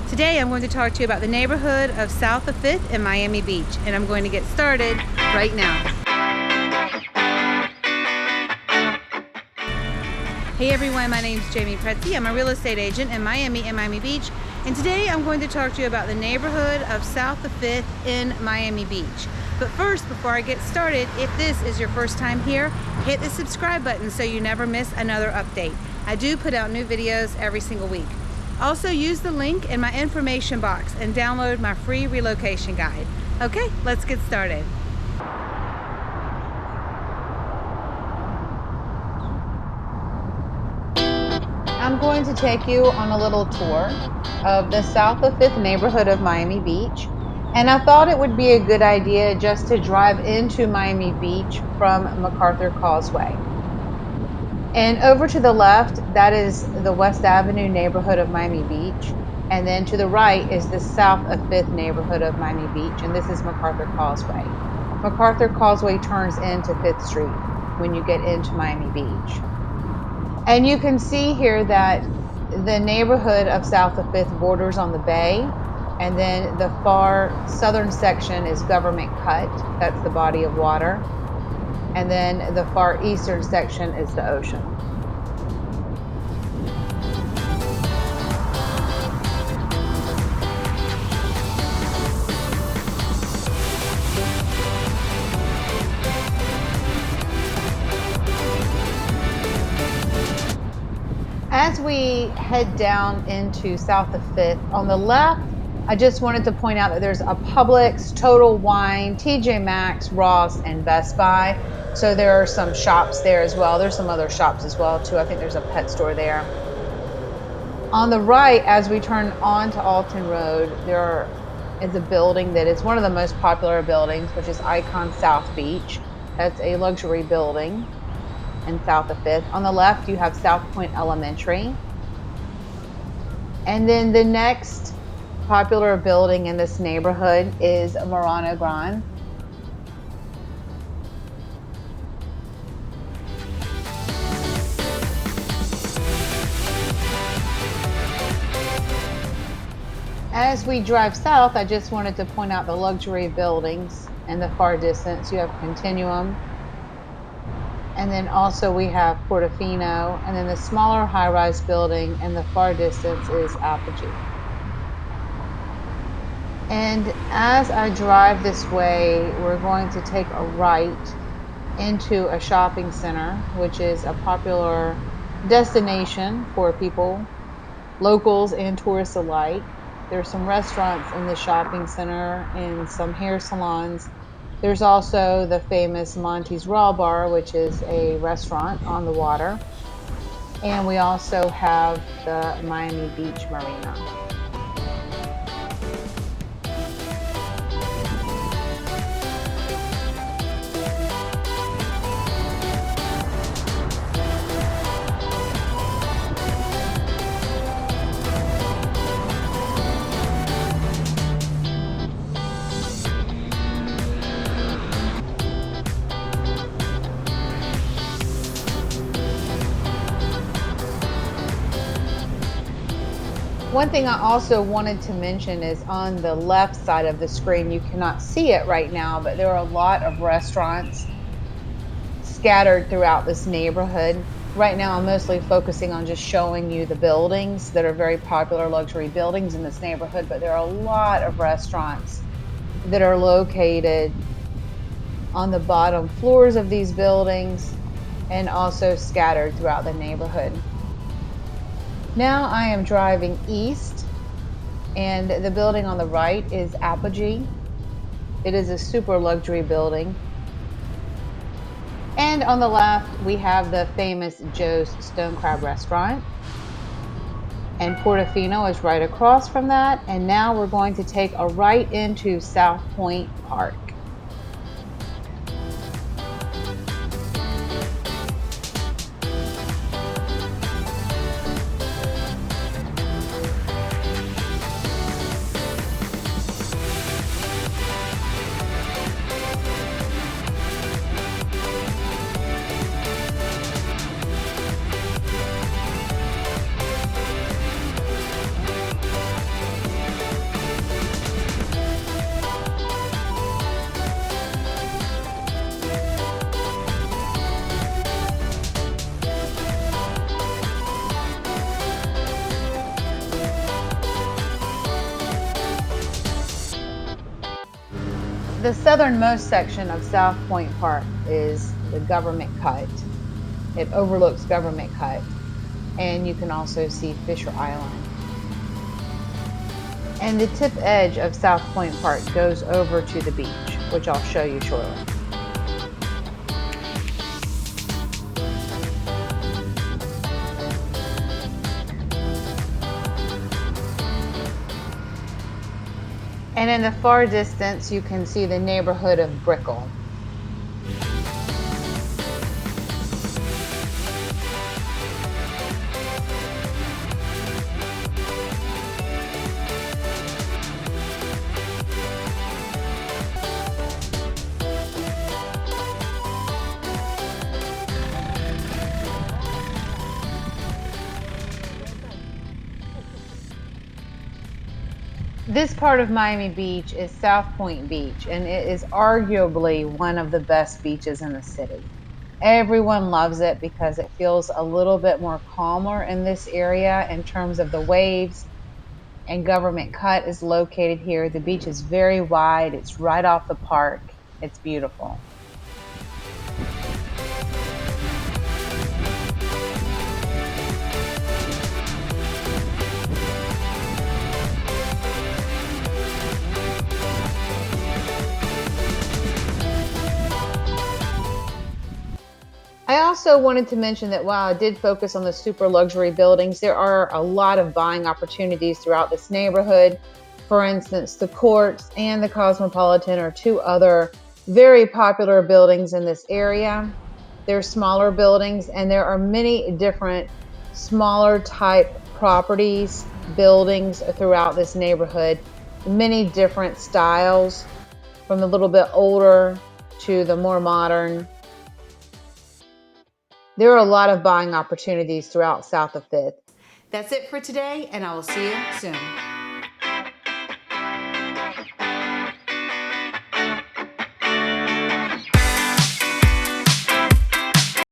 Today I'm going to talk to you about the neighborhood of South of 5th in Miami Beach, and I'm going to get started right now. Hey everyone, my name is Jamey Prezzi. I'm a real estate agent in Miami and Miami Beach, and today I'm going to talk to you about the neighborhood of South of 5th in Miami Beach. But first, before I get started, if this is your first time here, hit the subscribe button so you never miss another update. I do put out new videos every single week. Also, use the link in my information box and download my free relocation guide. Okay, let's get started. I'm going to take you on a little tour of the South of 5th neighborhood of Miami Beach. And I thought it would be a good idea just to drive into Miami Beach from MacArthur Causeway. And over to the left, that is the West Avenue neighborhood of Miami Beach. And then to the right is the South of 5th neighborhood of Miami Beach. And this is MacArthur Causeway. MacArthur Causeway turns into 5th Street when you get into Miami Beach. And you can see here that the neighborhood of South of 5th borders on the bay. And then the far southern section is Government Cut. That's the body of water. And then the far eastern section is the ocean. As we head down into South of 5th, on the left, I just wanted to point out that there's a Publix, Total Wine, TJ Maxx, Ross, and Best Buy. So there are some shops there as well. There's some other shops as well too. I think there's a pet store there. On the right, as we turn onto Alton Road, there is a building that is one of the most popular buildings, which is Icon South Beach. That's a luxury building in South of 5th. On the left, you have South Point Elementary. And then the next popular building in this neighborhood is Marina Grande. As we drive south, I just wanted to point out the luxury buildings in the far distance. You have Continuum, and then also we have Portofino, and then the smaller high-rise building in the far distance is Apogee. And as I drive this way, we're going to take a right into a shopping center, which is a popular destination for people, locals and tourists alike. There's some restaurants in the shopping center and some hair salons. There's also the famous Monty's Raw Bar, which is a restaurant on the water. And we also have the Miami Beach Marina. One thing I also wanted to mention is on the left side of the screen, you cannot see it right now, but there are a lot of restaurants scattered throughout this neighborhood. Right now, I'm mostly focusing on just showing you the buildings that are very popular luxury buildings in this neighborhood, but there are a lot of restaurants that are located on the bottom floors of these buildings and also scattered throughout the neighborhood. Now I am driving east, and the building on the right is Apogee. It is a super luxury building. And on the left, we have the famous Joe's Stone Crab Restaurant. And Portofino is right across from that. And now we're going to take a right into South Pointe Park. The southernmost section of South Pointe Park is the Government Cut. It overlooks Government Cut, and you can also see Fisher Island. And the tip edge of South Pointe Park goes over to the beach, which I'll show you shortly. And in the far distance, you can see the neighborhood of Brickell. This part of Miami Beach is South Point Beach, and it is arguably one of the best beaches in the city. Everyone loves it because it feels a little bit more calmer in this area in terms of the waves, and Government Cut is located here. The beach is very wide, it's right off the park. It's beautiful. I also wanted to mention that while I did focus on the super luxury buildings, there are a lot of buying opportunities throughout this neighborhood. For instance, the Courts and the Cosmopolitan are two other very popular buildings in this area. They're smaller buildings, and there are many different smaller type properties, buildings throughout this neighborhood, many different styles, from the little bit older to the more modern. There are a lot of buying opportunities throughout South of Fifth. That's it for today, and I will see you soon.